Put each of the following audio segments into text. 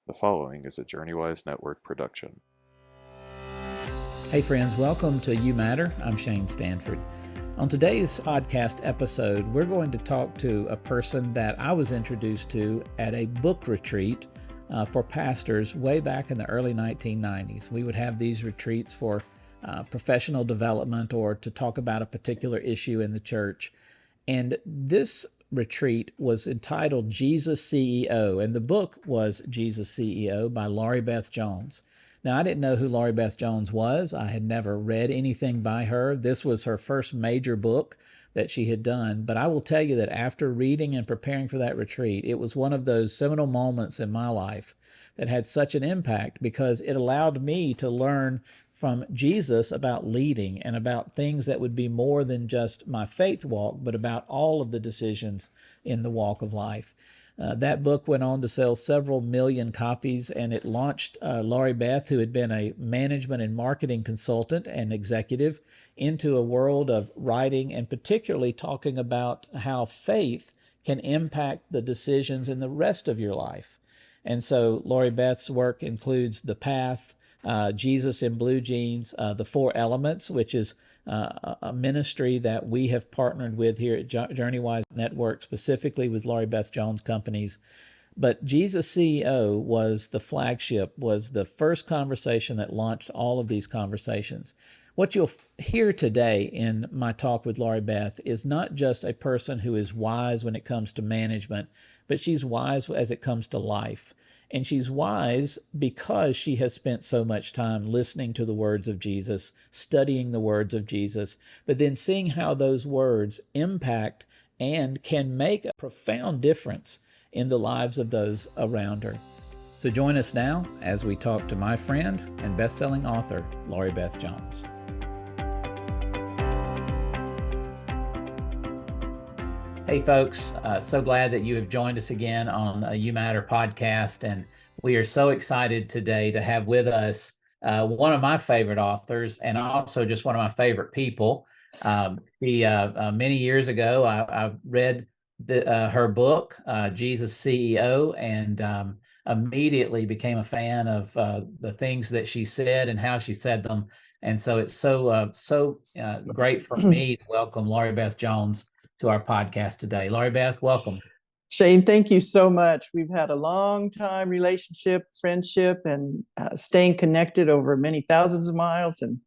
The following is a JourneyWise Network production. Hey friends, welcome to You Matter. I'm Shane Stanford. On today's podcast episode, we're going to talk to a person that I was introduced to at a book retreat for pastors way back in the early 1990s. We would have these retreats for professional development or to talk about a particular issue in the church. And this retreat was entitled Jesus CEO, and the book was Jesus CEO by Laurie Beth Jones. Now, I didn't know who Laurie Beth Jones was. I had never read anything by her. This was her first major book that she had done. But I will tell you that after reading and preparing for that retreat, it was one of those seminal moments in my life that had such an impact because it allowed me to learn from Jesus about leading and about things that would be more than just my faith walk, but about all of the decisions in the walk of life. That book went on to sell several million copies, and it launched Laurie Beth, who had been a management and marketing consultant and executive, into a world of writing and particularly talking about how faith can impact the decisions in the rest of your life. And so Laurie Beth's work includes The Path, Jesus in Blue Jeans, The Four Elements, which is a ministry that we have partnered with here at JourneyWise Network, specifically with Laurie Beth Jones companies. But Jesus CEO was the flagship, was the first conversation that launched all of these conversations. What you'll hear today in my talk with Laurie Beth is not just a person who is wise when it comes to management, but she's wise as it comes to life. And she's wise because she has spent so much time listening to the words of Jesus, studying the words of Jesus, but then seeing how those words impact and can make a profound difference in the lives of those around her. So join us now as we talk to my friend and best-selling author, Laurie Beth Jones. Hey folks, so glad that you have joined us again on a You Matter podcast, and we are so excited today to have with us one of my favorite authors and also just one of my favorite people. Many years ago, I read her book, Jesus CEO, and immediately became a fan of the things that she said and how she said them. And so it's so great for me to welcome Laurie Beth Jones to our podcast today. Laurie Beth, welcome. Shane, thank you so much. We've had a long time relationship, friendship, and staying connected over many thousands of miles and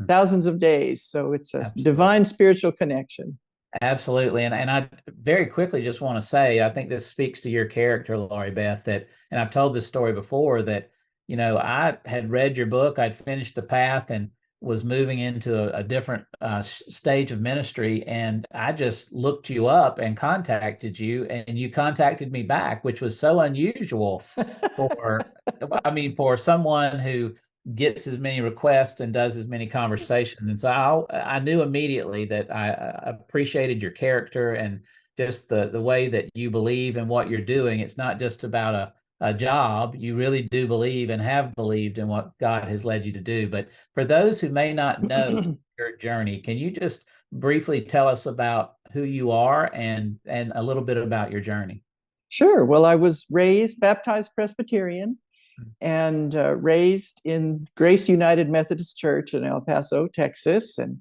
thousands of days. So it's a divine spiritual connection. Absolutely. And I very quickly just want to say, I think this speaks to your character, Laurie Beth, and I've told this story before that, I had read your book, I'd finished The Path and was moving into a different stage of ministry. And I just looked you up and contacted you, and you contacted me back, which was so unusual for someone who gets as many requests and does as many conversations. And so I knew immediately that I appreciated your character and just the way that you believe in what you're doing. It's not just about a job. You really do believe and have believed in what God has led you to do. But for those who may not know your journey, can you just briefly tell us about who you are and a little bit about your journey? Sure. Well, I was baptized Presbyterian and raised in Grace United Methodist Church in El Paso, Texas. And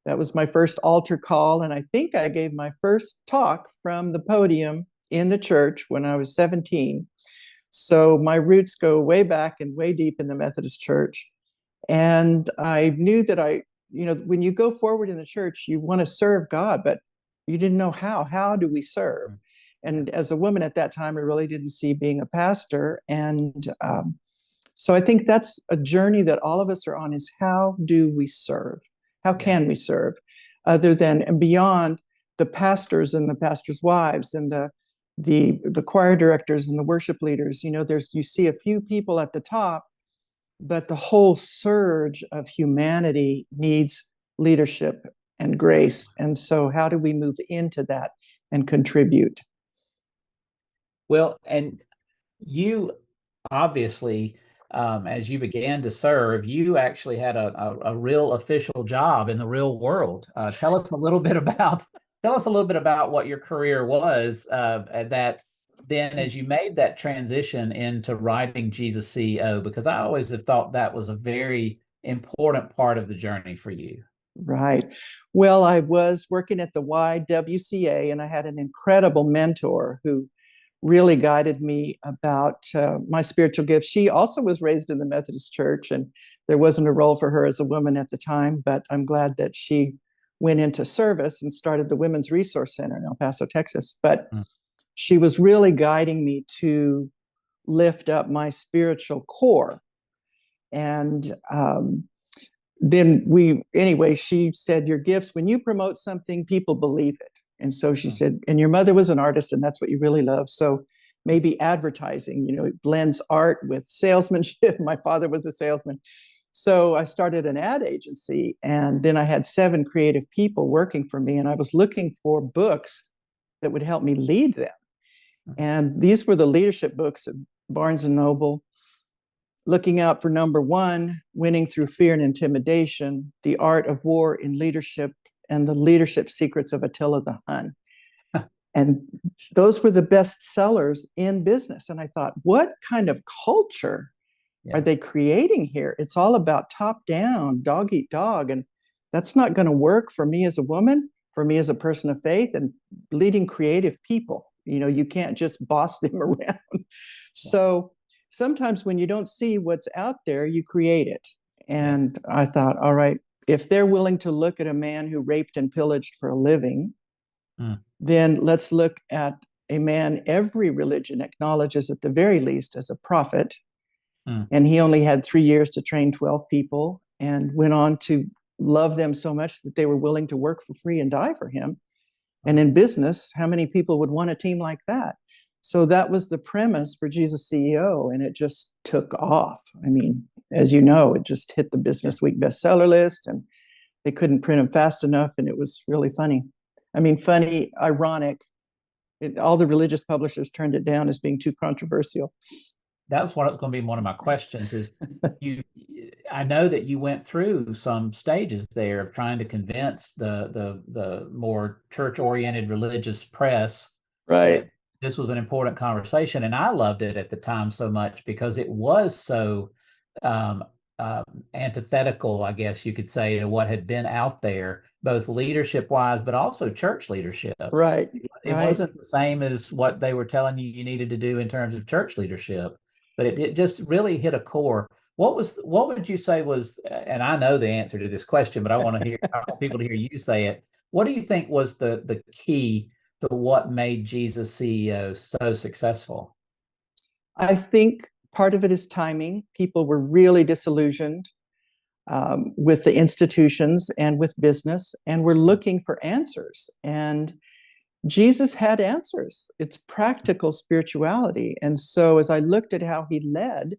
that was my first altar call. And I think I gave my first talk from the podium in the church when I was 17. So my roots go way back and way deep in the Methodist Church. And I knew that when you go forward in the church, you want to serve God, but you didn't know how. How do we serve? And as a woman at that time, I really didn't see being a pastor. And so I think that's a journey that all of us are on, is how do we serve? How can we serve other than and beyond the pastors and the pastors' wives and the choir directors and the worship leaders? You see a few people at the top, but the whole surge of humanity needs leadership and grace. And so how do we move into that and contribute? Well, and you obviously, as you began to serve, you actually had a real official job in the real world. Tell us a little bit about what your career was that then as you made that transition into writing Jesus CEO, because I always have thought that was a very important part of the journey for you. Right. Well, I was working at the YWCA, and I had an incredible mentor who really guided me about my spiritual gifts. She also was raised in the Methodist Church, and there wasn't a role for her as a woman at the time, but I'm glad that she went into service and started the Women's Resource Center in El Paso, Texas. But Mm. she was really guiding me to lift up my spiritual core. And then anyway, she said, your gifts, when you promote something, people believe it. And so she said, and your mother was an artist, and that's what you really love. So maybe advertising, it blends art with salesmanship. My father was a salesman. So I started an ad agency, and then I had 7 creative people working for me, and I was looking for books that would help me lead them. And these were the leadership books of Barnes and Noble. Looking out for number 1, Winning Through Fear and Intimidation, The Art of War in Leadership, and The Leadership Secrets of Attila the Hun. And those were the best sellers in business. And I thought, what kind of culture are they creating here? It's all about top down, dog eat dog. And that's not going to work for me as a woman, for me as a person of faith, and leading creative people. You can't just boss them around. So sometimes when you don't see what's out there, you create it. And I thought, all right, if they're willing to look at a man who raped and pillaged for a living, then let's look at a man every religion acknowledges at the very least as a prophet. And he only had 3 years to train 12 people and went on to love them so much that they were willing to work for free and die for him. And in business, how many people would want a team like that? So that was the premise for Jesus CEO, and it just took off. I mean, as you know, it just hit the Business Week bestseller list, and they couldn't print them fast enough, and it was really funny. I mean, funny, ironic. All the religious publishers turned it down as being too controversial. That was going to be one of my questions is I know that you went through some stages there of trying to convince the more church-oriented religious press that this was an important conversation. And I loved it at the time so much because it was so antithetical, I guess you could say, to what had been out there, both leadership-wise, but also church leadership. Right. It wasn't the same as what they were telling you needed to do in terms of church leadership. But it just really hit a core. What would you say was, and I know the answer to this question, but I want people to hear you say it. What do you think was the key to what made Jesus CEO so successful? I think part of it is timing. People were really disillusioned with the institutions and with business, and were looking for answers. And Jesus had answers. It's practical spirituality. And so as I looked at how he led,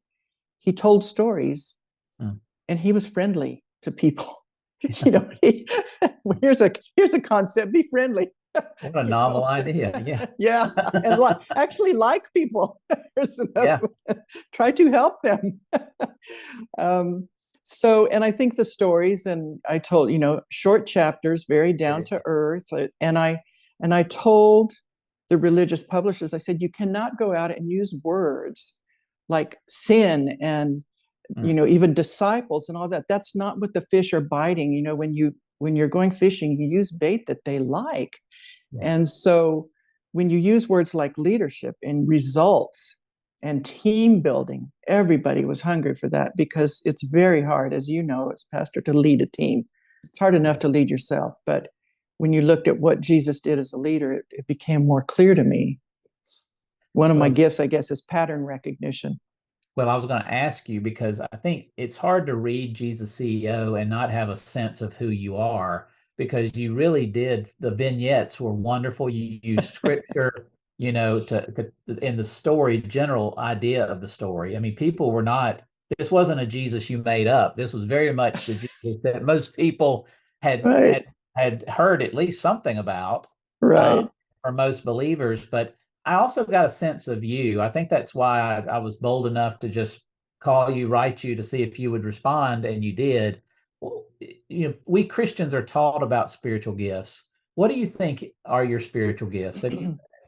he told stories, and he was friendly to people. Here's a concept, be friendly. What a novel idea. Yeah. Yeah. And actually like people. Here's another one. Try to help them. And I think the stories, and I told, short chapters, very down to earth. And I told the religious publishers, I said, you cannot go out and use words like sin and, even disciples and all that. That's not what the fish are biting. When you're going fishing, you use bait that they like. Yes. And so when you use words like leadership and results and team building, everybody was hungry for that, because it's very hard, as you know, as pastor, to lead a team. It's hard enough to lead yourself, but when you looked at what Jesus did as a leader, it became more clear to me. One of my gifts, I guess, is pattern recognition. Well, I was going to ask you, because I think it's hard to read Jesus CEO and not have a sense of who you are, because you really did. The vignettes were wonderful. You used scripture, to in the story, general idea of the story. I mean, people were not, this wasn't a Jesus you made up. This was very much the Jesus that most people had heard at least something about, for most believers. But I also got a sense of you. I think that's why I was bold enough to just call you, write you to see if you would respond, and you did. Well, we Christians are taught about spiritual gifts. What do you think are your spiritual gifts? Have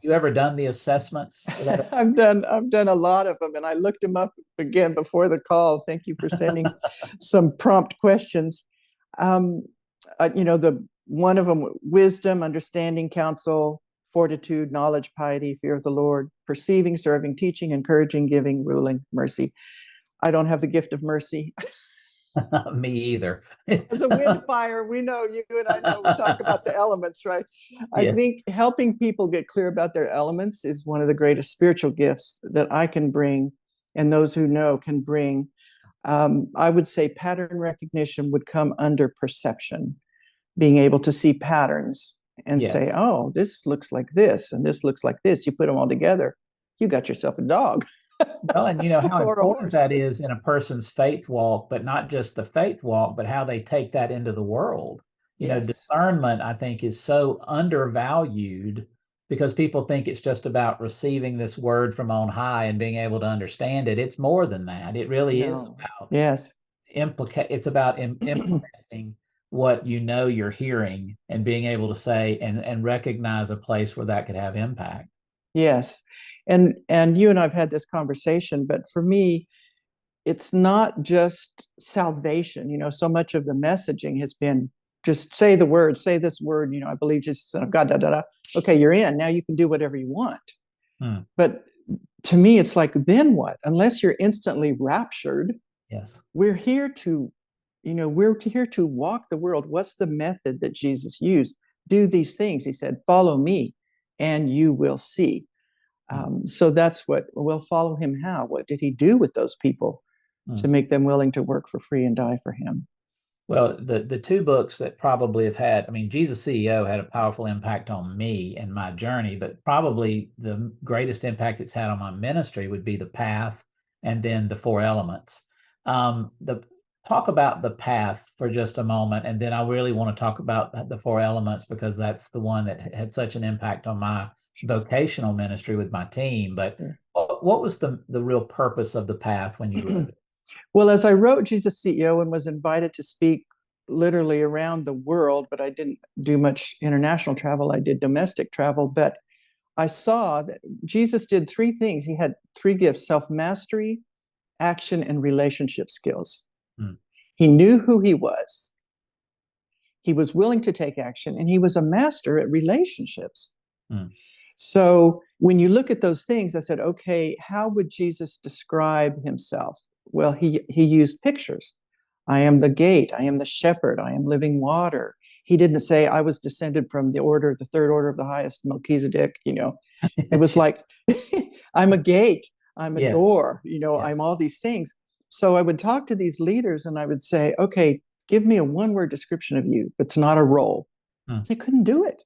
you ever done the assessments? I've done a lot of them, and I looked them up again before the call. Thank you for sending some prompt questions. Um, the one of them: wisdom, understanding, counsel, fortitude, knowledge, piety, fear of the Lord, perceiving, serving, teaching, encouraging, giving, ruling, mercy. I don't have the gift of mercy. Me either. As a wind fire, we know, you and I know, we talk about the elements, right? I Yeah. think helping people get clear about their elements is one of the greatest spiritual gifts that I can bring, and those who know can bring. I would say pattern recognition would come under perception, being able to see patterns and say, Yes. oh, this looks like this, and this looks like this. You put them all together, you got yourself a dog Well, and you know how or a important horse. that is in a person's faith walk, but not just the faith walk, but how they take that into the world. You know, Yes. discernment, I think, is so undervalued because people think it's just about receiving this word from on high and being able to understand it. It's more than that. It really is No. about Yes. it's about implementing what you know you're hearing and being able to say and recognize a place where that could have impact. Yes. And you and I've had this conversation, but for me, it's not just salvation. So much of the messaging has been just say the word, say this word, I believe Jesus, Son of God, da da da. Okay, you're in. Now you can do whatever you want. Hmm. But to me, it's like, then what? Unless you're instantly raptured, Yes. we're here to, we're here to walk the world. What's the method that Jesus used? Do these things. He said, follow me and you will see. Hmm. So that's what we'll follow him. How? What did he do with those people Hmm. to make them willing to work for free and die for him? Well, the two books that probably have had, I mean, Jesus CEO had a powerful impact on me and my journey, but probably the greatest impact it's had on my ministry would be The Path and then The Four Elements. The Talk about The Path for just a moment, and then I really want to talk about The Four Elements because that's the one that had such an impact on my vocational ministry with my team. But Sure. what was the real purpose of The Path when you wrote it? Well, as I wrote Jesus CEO and was invited to speak literally around the world, but I didn't do much international travel. I did domestic travel, but I saw that Jesus did three things. He had three gifts: self mastery, action, and relationship skills. Hmm. He knew who he was willing to take action, and he was a master at relationships. Hmm. So when you look at those things, I said, okay, how would Jesus describe himself? Well, he used pictures. I am the gate. I am the shepherd. I am living water. He didn't say I was descended from the third order of the highest Melchizedek. It was like I'm a gate. I'm a Yes. door. Yes. I'm all these things. So I would talk to these leaders and I would say, okay, give me a one-word description of you that's not a role. Hmm. They couldn't do it.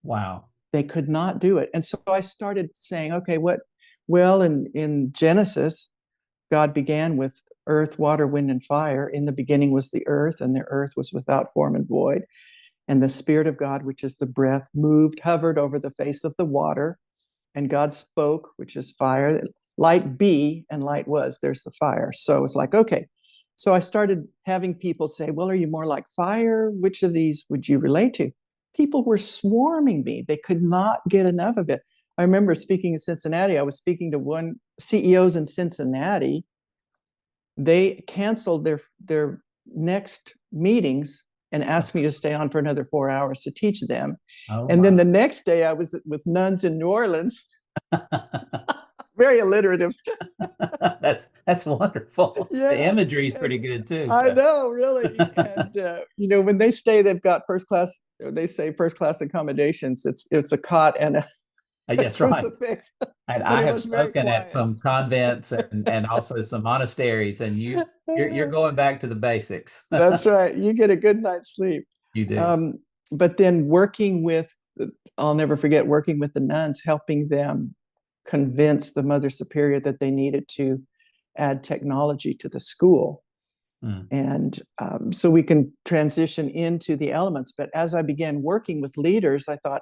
Wow. They could not do it. And so I started saying, okay, what? Well, in Genesis, God began with earth, water, wind, and fire. In the beginning was the earth, and the earth was without form and void. And the Spirit of God, which is the breath, moved, hovered over the face of the water. And God spoke, which is fire, light be, and light was. There's the fire. So it's like, okay. So I started having people say, well, are you more like fire? Which of these would you relate to? People were swarming me. They could not get enough of it. I remember speaking in Cincinnati. I was speaking to one CEOs in Cincinnati. They canceled their next meetings and asked me to stay on for another 4 hours to teach them. Oh And then my. the next day I was with nuns in New Orleans, very alliterative. That's wonderful. The Yeah. imagery is And pretty good too. I So. know, really. And when they stay, they've got first class. They say first class accommodations. It's a cot and a Yes, right. crucifix, And but I it have was very spoken at quiet. some convents and also some monasteries, and you're going back to the basics. That's right. You get a good night's sleep. You do. Um, but then working with, I'll never forget working with the nuns, helping them convince the Mother Superior that they needed to add technology to the school. Mm. And so we can transition into the elements. But as I began working with leaders, I thought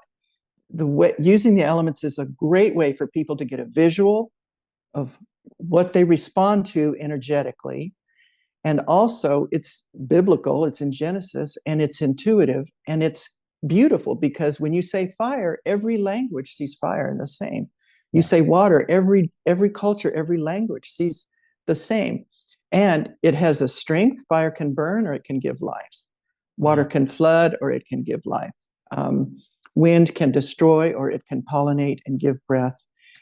using the elements is a great way for people to get a visual of what they respond to energetically. And also, it's biblical, it's in Genesis, and it's intuitive, and it's beautiful, because when you say fire, every language sees fire in the same. You Yeah. say water, every culture, every language sees the same. And it has a strength. Fire can burn or it can give life. Water Mm. can flood or it can give life. Um, Wind can destroy or it can pollinate and give breath.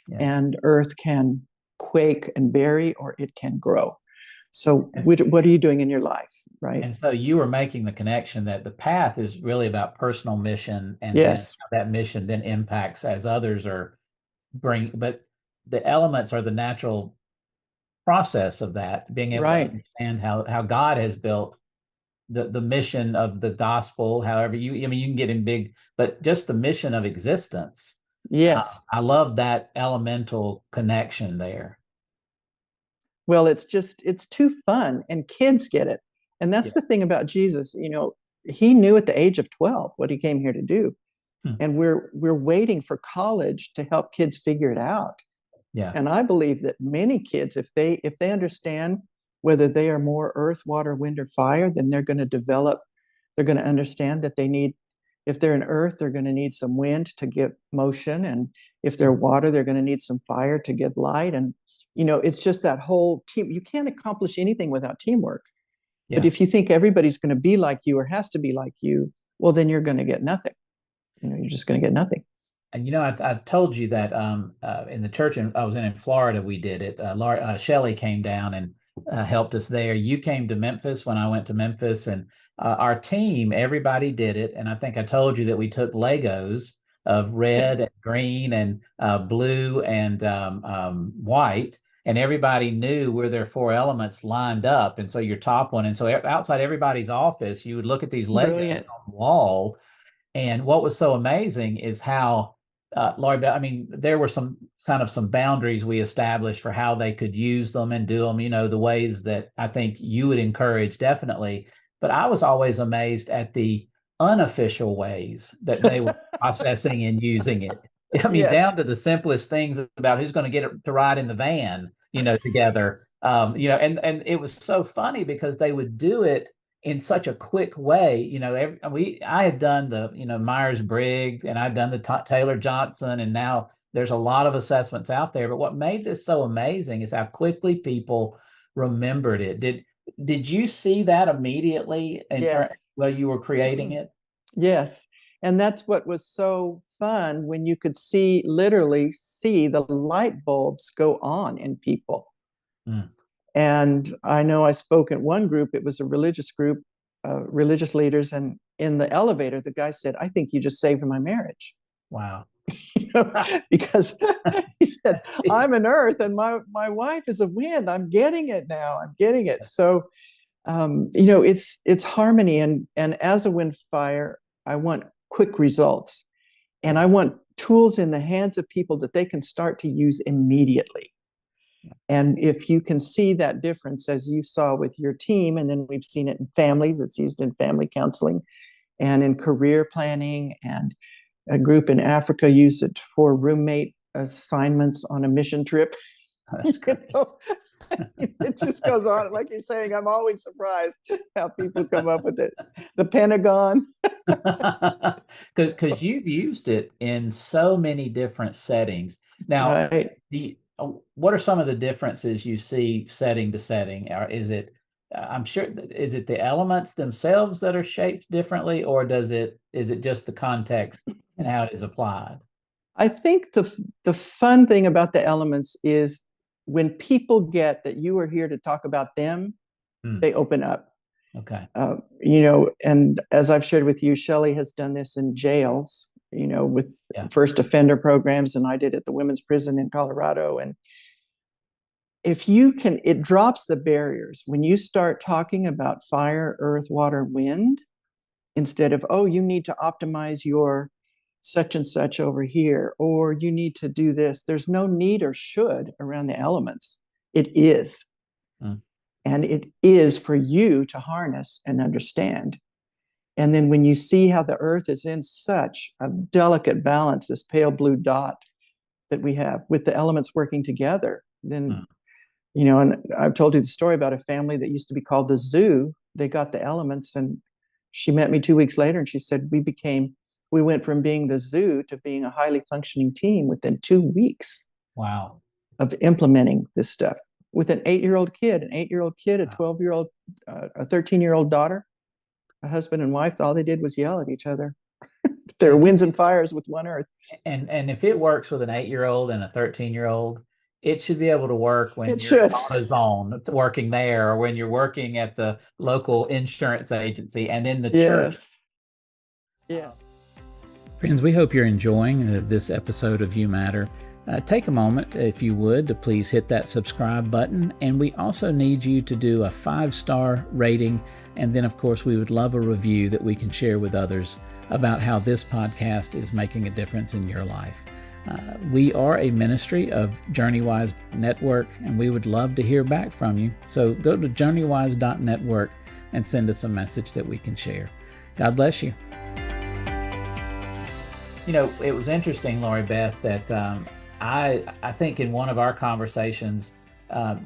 Yeah. And earth can quake and bury or it can grow. So And, what are you doing in your life, right? and so you were making the connection that the path is really about personal mission, and then Yes, how that mission then impacts as others are but the elements are the natural process of that, being able to right. understand how God has built the mission of the gospel, however I mean, you can get in big, but just the mission of existence. Yes. I love that elemental connection there. Well, it's too fun and kids get it. And Yeah. that's the thing about Jesus, he knew at the age of 12 what he came here to do. Hmm. And we're waiting for college to help kids figure it out. Yeah. And I believe that many kids, if they understand whether they are more earth, water, wind, or fire, then they're going to understand that if they're in earth, they're going to need some wind to give motion. And if they're Hmm. water, they're going to need some fire to give light. And, it's just that whole team. You can't accomplish anything without teamwork. But Yeah. if you think everybody's going to be like you or has to be like you, well, then you're going to get nothing. You're just going to get nothing. And I told you that in the church I was in Florida, we did it. Shelley came down and helped us there. You came to Memphis when I went to Memphis, and our team, everybody did it. And I think I told you that we took Legos of red and green and blue and white, and everybody knew where their four elements lined up. And so your top one, and so outside everybody's office, you would look at these Legos Brilliant. on the wall. And what was so amazing is how Laurie Beth, I mean, there were some boundaries we established for how they could use them and do them, the ways that I think you would encourage definitely. But I was always amazed at the unofficial ways that they were processing and using it. I mean, Yes. down to the simplest things about who's going to get it to ride in the van, together. And it was so funny because they would do it in such a quick way. I had done the Myers Briggs, and I'd done the Taylor Johnson, and now there's a lot of assessments out there. But what made this so amazing is how quickly people remembered it. Did you see that immediately Yes. while you were creating it? Yes. And that's what was so fun, when you could literally see the light bulbs go on in people. Mm. And I know I spoke at one group, it was a religious group, religious leaders. And in the elevator, the guy said, "I think you just saved my marriage." Wow. Because he said, "I'm an earth and my wife is a wind. I'm getting it now. I'm getting it." So, it's harmony. And as a wind fire, I want quick results, and I want tools in the hands of people that they can start to use immediately. And if you can see that difference, as you saw with your team, and then we've seen it in families, it's used in family counseling and in career planning, and a group in Africa used it for roommate assignments on a mission trip. That's great. It just goes on. Like you're saying, I'm always surprised how people come up with it. The Pentagon. Because you've used it in so many different settings. Now, Right. what are some of the differences you see setting to setting? Or is it, I'm sure, is it the elements themselves that are shaped differently, or is it just the context and how it is applied? I think the fun thing about the elements is when people get that you are here to talk about them, Hmm. they open up. Okay. And as I've shared with you, Shelley has done this in jails, with Yeah. first offender programs, and I did at the women's prison in Colorado. And if you can, it drops the barriers when you start talking about fire, earth, water, wind, instead of, "Oh, you need to optimize your such and such over here," or "You need to do this." There's no need or should around the elements. It is. Hmm. And it is for you to harness and understand. And then when you see how the earth is in such a delicate balance, this pale blue dot that we have with the elements working together, then, Hmm. and I've told you the story about a family that used to be called the Zoo. They got the elements, and she met me 2 weeks later and she said, "We became we went from being the zoo to being a highly functioning team within 2 weeks Wow. of implementing this stuff with an 8-year-old kid, a 12-year-old, a 13-year-old daughter, a husband and wife. All they did was yell at each other. There are winds and fires with one earth. And if it works with an 8-year-old and a 13-year-old, it should be able to work when It you're in should. AutoZone working there, or when you're working at the local insurance agency and in the church. Yes. Yeah. Friends, we hope you're enjoying this episode of You Matter. Take a moment, if you would, to please hit that subscribe button. And we also need you to do a 5-star rating. And then, of course, we would love a review that we can share with others about how this podcast is making a difference in your life. We are a ministry of JourneyWise Network, and we would love to hear back from you. So go to journeywise.network and send us a message that we can share. God bless you. You know, it was interesting, Laurie Beth, that I think in one of our conversations,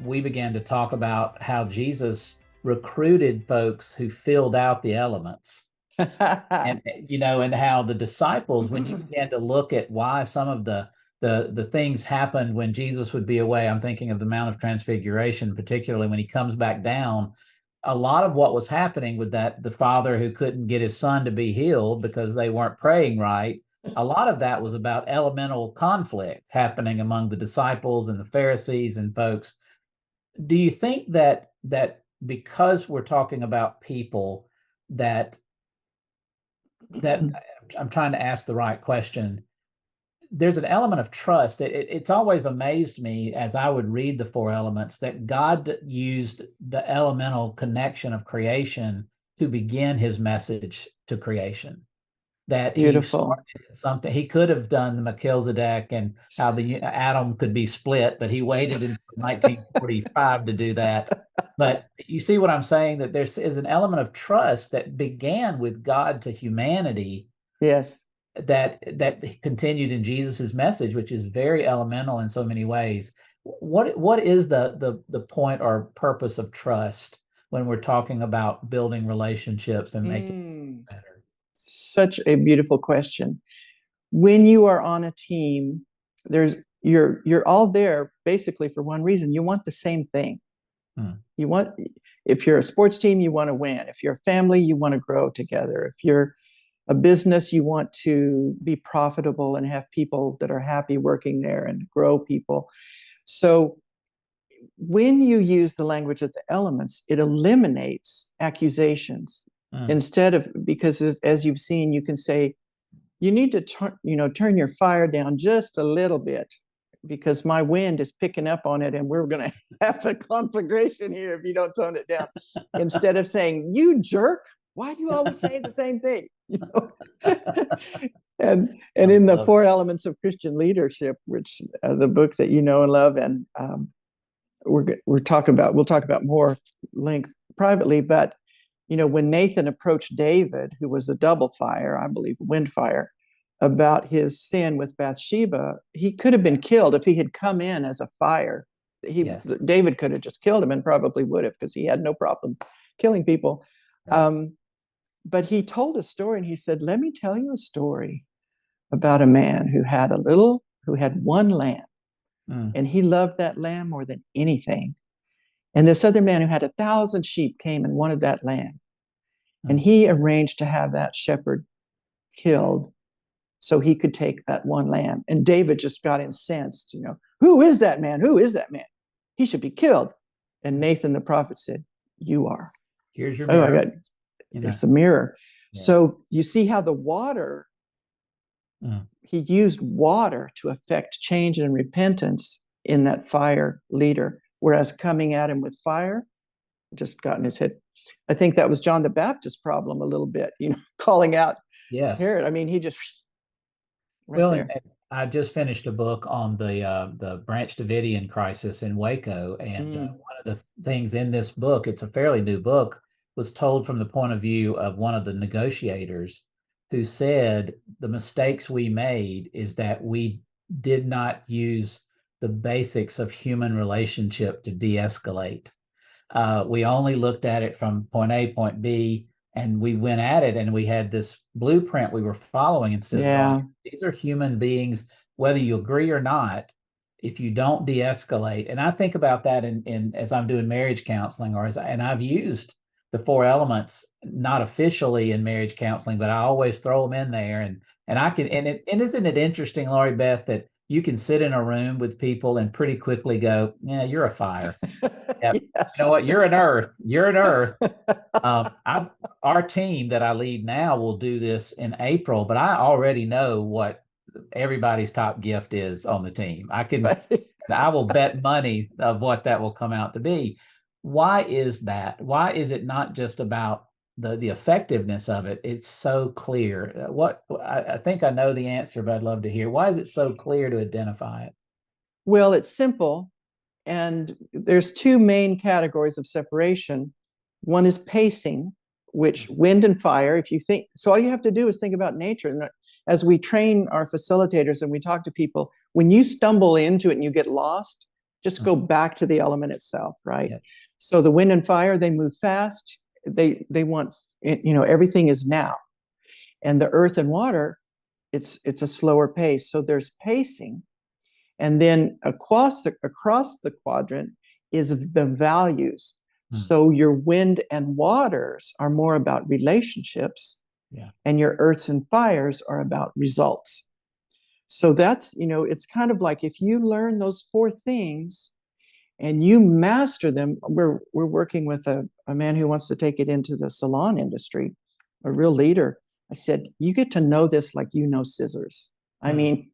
we began to talk about how Jesus recruited folks who filled out the elements. And and how the disciples, when you began to look at why some of the things happened when Jesus would be away, I'm thinking of the Mount of Transfiguration, particularly when he comes back down. A lot of what was happening with that, the father who couldn't get his son to be healed because they weren't praying right, a lot of that was about elemental conflict happening among the disciples and the Pharisees and folks. Do you think that because we're talking about people, that I'm trying to ask the right question, there's an element of trust? It's always amazed me as I would read the 4 elements that God used the elemental connection of creation to begin his message to creation. That he Beautiful. started something. He could have done the Melchizedek and how the atom could be split, but he waited until 1945 to do that. But you see what I'm saying, that there is an element of trust that began with God to humanity Yes. that continued in Jesus's message, which is very elemental in so many ways. What is the point or purpose of trust when we're talking about building relationships and making it better? Such a beautiful question. When you are on a team, you're all there basically for one reason. You want the same thing. You want, if you're a sports team, you want to win. If you're a family, you want to grow together. If you're a business, you want to be profitable and have people that are happy working there and grow people. So when you use the language of the elements, it eliminates accusations. Instead of, because as you've seen, you can say, you need to turn your fire down just a little bit because my wind is picking up on it and we're going to have a conflagration here if you don't tone it down. Instead of saying, you jerk, why do you always say the same thing? And in the 4 elements of Christian leadership, which the book that you know and love, and we'll talk about more length privately, but when Nathan approached David, who was a double fire, I believe, wind fire, about his sin with Bathsheba, he could have been killed if he had come in as a fire. Yes. David could have just killed him, and probably would have, because he had no problem killing people. Right. But he told a story, and he said, let me tell you a story about a man who had one lamb, and he loved that lamb more than anything. And this other man who had 1,000 sheep came and wanted that lamb. And he arranged to have that shepherd killed so he could take that one lamb. And David just got incensed, who is that man? Who is that man? He should be killed. And Nathan the prophet said, you are. Here's your mirror. Oh my God. There's the mirror. Yeah. So you see how the water, he used water to affect change and repentance in that fire leader. Whereas coming at him with fire, just got in his head. I think that was John the Baptist's problem a little bit, calling out Herod. I mean, he just there. I just finished a book on the Branch Davidian crisis in Waco, and one of the things in this book, it's a fairly new book, was told from the point of view of one of the negotiators who said the mistakes we made is that we did not use the basics of human relationship to de-escalate. We only looked at it from point A, point B. and we went at it, and we had this blueprint we were following instead of going, Yeah. these are human beings, whether you agree or not. If you don't de-escalate, and I think about that in as I'm doing marriage counseling, and I've used the four elements, not officially in marriage counseling, but I always throw them in there. And I can, and isn't it interesting, Laurie Beth, that you can sit in a room with people and pretty quickly go, yeah, you're a fire. Yep. You Yes. know what? You're an earth. You're an earth. Our team that I lead now will do this in April, but I already know what everybody's top gift is on the team. Right. I will bet money of what that will come out to be. Why is that? Why is it not just about the effectiveness of it? It's so clear. I think I know the answer, but I'd love to hear. Why is it so clear to identify it? Well, it's simple. And there's two main categories of separation. One is pacing, which wind and fire, if you think, so all you have to do is think about nature. And as we train our facilitators and we talk to people, when you stumble into it and you get lost, just go back to the element itself, right? Yeah. So the wind and fire, they move fast. They want, everything is now. And the earth and water, it's a slower pace. So there's pacing. And then across the quadrant is the values. So your wind and waters are more about relationships, Yeah. and your earths and fires are about results. So that's, it's kind of like if you learn those four things and you master them. We're working with a man who wants to take it into the salon industry, a real leader. I said, you get to know this like scissors. I mean,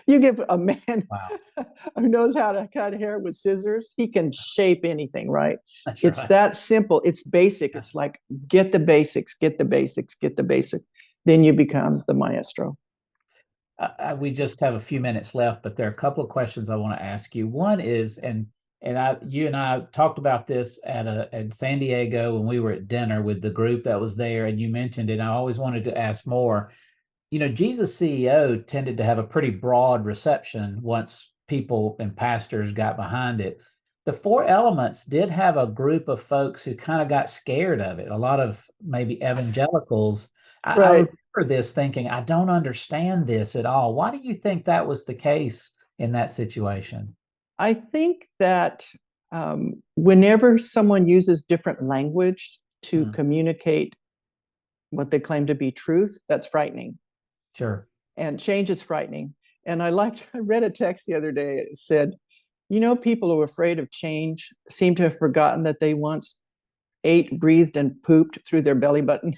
you give a man Wow. who knows how to cut hair with scissors, he can shape anything, right? That's It's right. that simple. It's basic. It's like, get the basics, get the basics, get the basics. Then you become the maestro. We just have a few minutes left, but there are a couple of questions I want to ask you. One is, you and I talked about this at San Diego when we were at dinner with the group that was there, and you mentioned it. And I always wanted to ask more. Jesus CEO tended to have a pretty broad reception once people and pastors got behind it. The four elements did have a group of folks who kind of got scared of it. A lot of maybe evangelicals. I Right. remember this thinking, I don't understand this at all. Why do you think that was the case in that situation? I think that whenever someone uses different language to communicate what they claim to be truth, that's frightening. Sure. And change is frightening. And I read a text the other day. It said, people who are afraid of change seem to have forgotten that they once ate, breathed, and pooped through their belly button.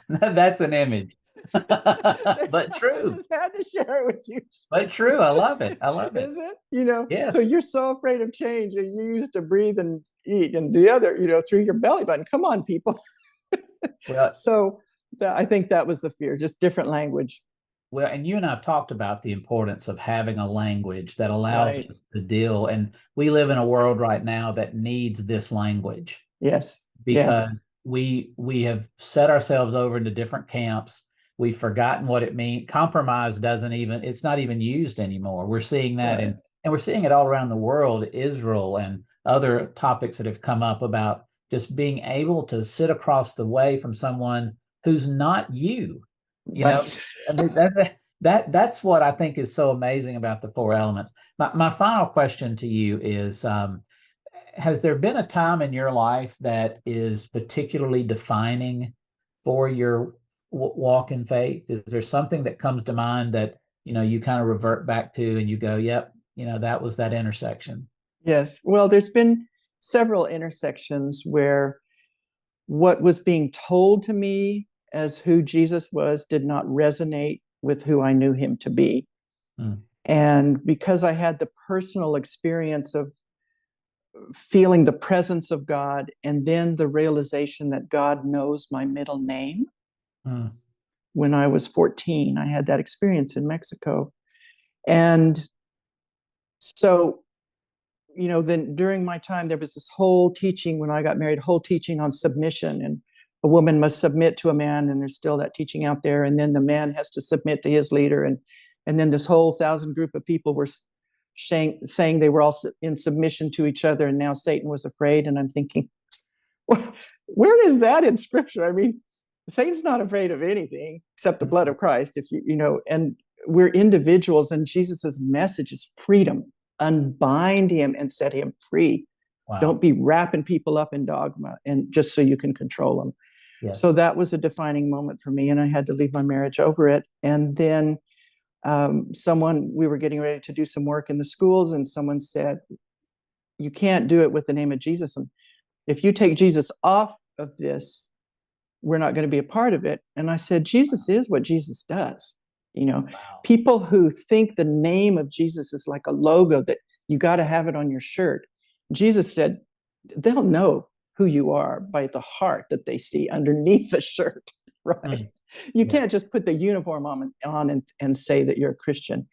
That's an image. But I true. just had to share it with you. But true. I love it. I love it. Is it? So Yes. you're so afraid of change and you used to breathe and eat and the other, through your belly button. Come on, people. Well, So I think that was the fear, just different language. Well, and you and I have talked about the importance of having a language that allows Right. us to deal. And we live in a world right now that needs this language Yes. because Yes. we have set ourselves over into different camps. We've forgotten what it means. Compromise doesn't even, it's not even used anymore. We're seeing that Right. and we're seeing it all around the world, Israel and other topics that have come up about just being able to sit across the way from someone who's not you. You know, Right. I mean, that's what I think is so amazing about the four elements. My final question to you is, has there been a time in your life that is particularly defining for your walk in faith? Is there something that comes to mind that, you kind of revert back to and you go, yep, that was that intersection? Yes. Well, there's been several intersections where what was being told to me as who Jesus was did not resonate with who I knew him to be. Mm. And because I had the personal experience of feeling the presence of God and then the realization that God knows my middle name. Mm. When I was 14, I had that experience in Mexico. And so, then during my time, there was this whole teaching when I got married, whole teaching on submission, and a woman must submit to a man, and there's still that teaching out there. And then the man has to submit to his leader. And then this whole 1,000 group of people were saying they were all in submission to each other. And now Satan was afraid. And I'm thinking, Where is that in Scripture? I mean, Satan's not afraid of anything except the blood of Christ. If you know, and we're individuals, and Jesus's message is freedom. Unbind him and set him free. Wow. Don't be wrapping people up in dogma and just so you can control them. Yes. So that was a defining moment for me, and I had to leave my marriage over it. And then we were getting ready to do some work in the schools, and someone said, you can't do it with the name of Jesus. And if you take Jesus off of this, we're not going to be a part of it. And I said, Jesus is what Jesus does. Wow. People who think the name of Jesus is like a logo that you got to have it on your shirt. Jesus said, they'll know who you are by the heart that they see underneath the shirt, right? You Yes. can't just put the uniform on and say that you're a Christian.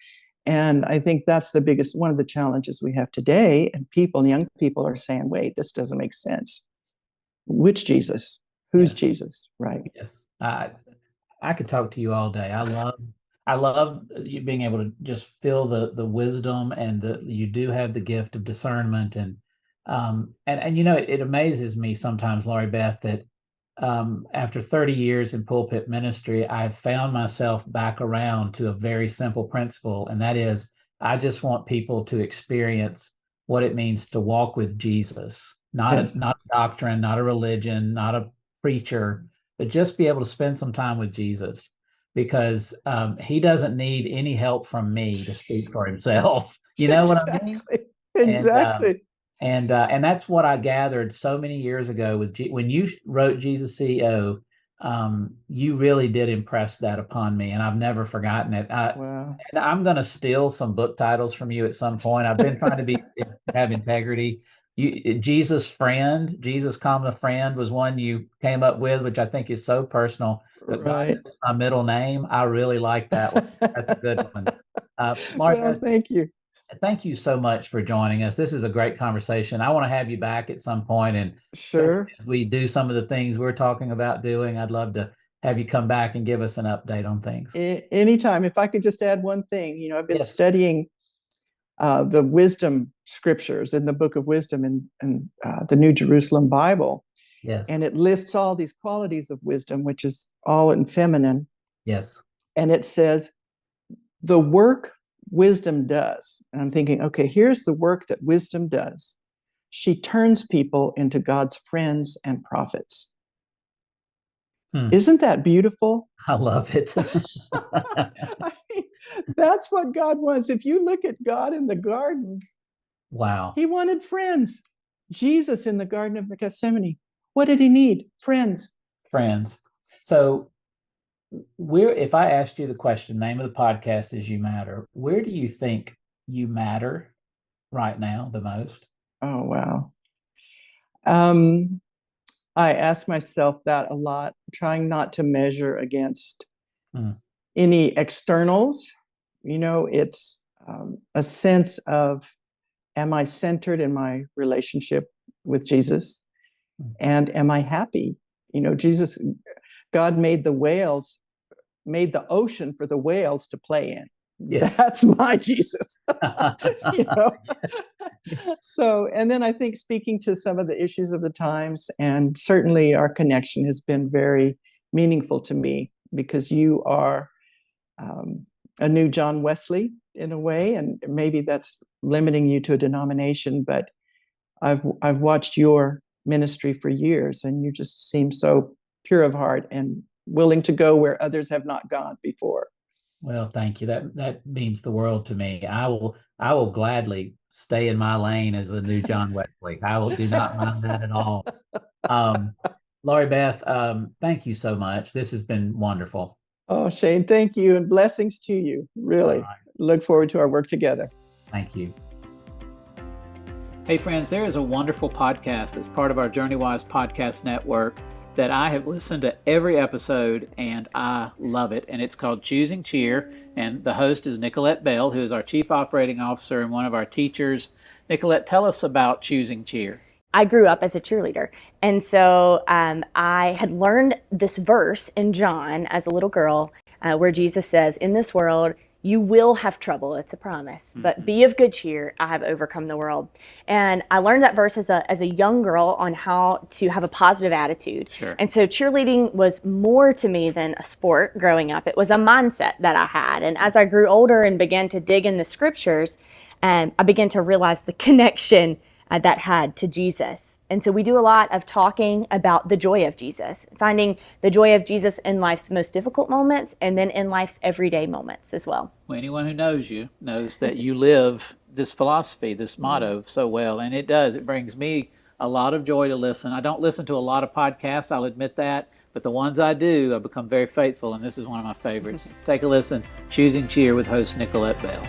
And I think that's one of the challenges we have today. And young people are saying, wait, this doesn't make sense. Which Jesus? Who's Jesus? Right. Yes. I could talk to you all day. I love you being able to just feel the wisdom, and you do have the gift of discernment, and it amazes me sometimes, Laurie Beth, that after 30 years in pulpit ministry, I've found myself back around to a very simple principle, and that is, I just want people to experience what it means to walk with Jesus, not a doctrine, not a religion, not a preacher, but just be able to spend some time with Jesus, because he doesn't need any help from me to speak for himself. You know what I mean? Exactly. And that's what I gathered so many years ago when you wrote Jesus CEO. You really did impress that upon me, and I've never forgotten it. Wow. And I'm going to steal some book titles from you at some point. I've been trying to have integrity. Jesus Friend, Jesus, Friend was one you came up with, which I think is so personal. But Right. God, my middle name, I really like that one. That's a good one. Well, thank you. Thank you so much for joining us. This is a great conversation. I want to have you back at some point, and sure, as we do some of the things we're talking about doing, I'd love to have you come back and give us an update on things. Anytime. If I could just add one thing, I've been studying the wisdom scriptures in the Book of Wisdom and the New Jerusalem Bible. Yes. And it lists all these qualities of wisdom, which is all in feminine. Yes. And it says the work wisdom does. And I'm thinking, okay, here's the work that wisdom does. She turns people into God's friends and prophets. Isn't that beautiful? I love it. I mean, that's what God wants. If you look at God in the garden, wow, he wanted friends. Jesus in the Garden of Gethsemane, what did he need? Friends. So if I asked you the question, name of the podcast is You Matter, where do you think you matter right now the most? Oh, wow. I ask myself that a lot, trying not to measure against any externals. It's a sense of, am I centered in my relationship with Jesus? And am I happy? God made the ocean for the whales to play in. Yes. That's my Jesus. So, and then I think speaking to some of the issues of the times, and certainly our connection has been very meaningful to me, because you are a new John Wesley in a way, and maybe that's limiting you to a denomination, but I've watched your ministry for years, and you just seem so pure of heart and willing to go where others have not gone before. Well, thank you. That means the world to me. I will gladly stay in my lane as a new John Wesley. I do not mind that at all. Laurie Beth, thank you so much. This has been wonderful. Oh, Shane, thank you, and blessings to you. Really look forward to our work together. Thank you. Hey friends, there is a wonderful podcast that's part of our JourneyWise podcast network that I have listened to every episode, and I love it. And it's called Choosing Cheer, and the host is Nicolette Bell, who is our Chief Operating Officer and one of our teachers. Nicolette, tell us about Choosing Cheer. I grew up as a cheerleader, and so I had learned this verse in John as a little girl where Jesus says, in this world, you will have trouble. It's a promise, but be of good cheer. I have overcome the world. And I learned that verse as a young girl on how to have a positive attitude. Sure. And so cheerleading was more to me than a sport growing up. It was a mindset that I had. And as I grew older and began to dig in the scriptures, I began to realize the connection that had to Jesus. And so we do a lot of talking about the joy of Jesus, finding the joy of Jesus in life's most difficult moments and then in life's everyday moments as well. Well, anyone who knows you knows that you live this philosophy, this motto so well, and it does. It brings me a lot of joy to listen. I don't listen to a lot of podcasts, I'll admit that, but the ones I do, I've become very faithful, and this is one of my favorites. Take a listen, Choosing Cheer with host Nicolette Bell.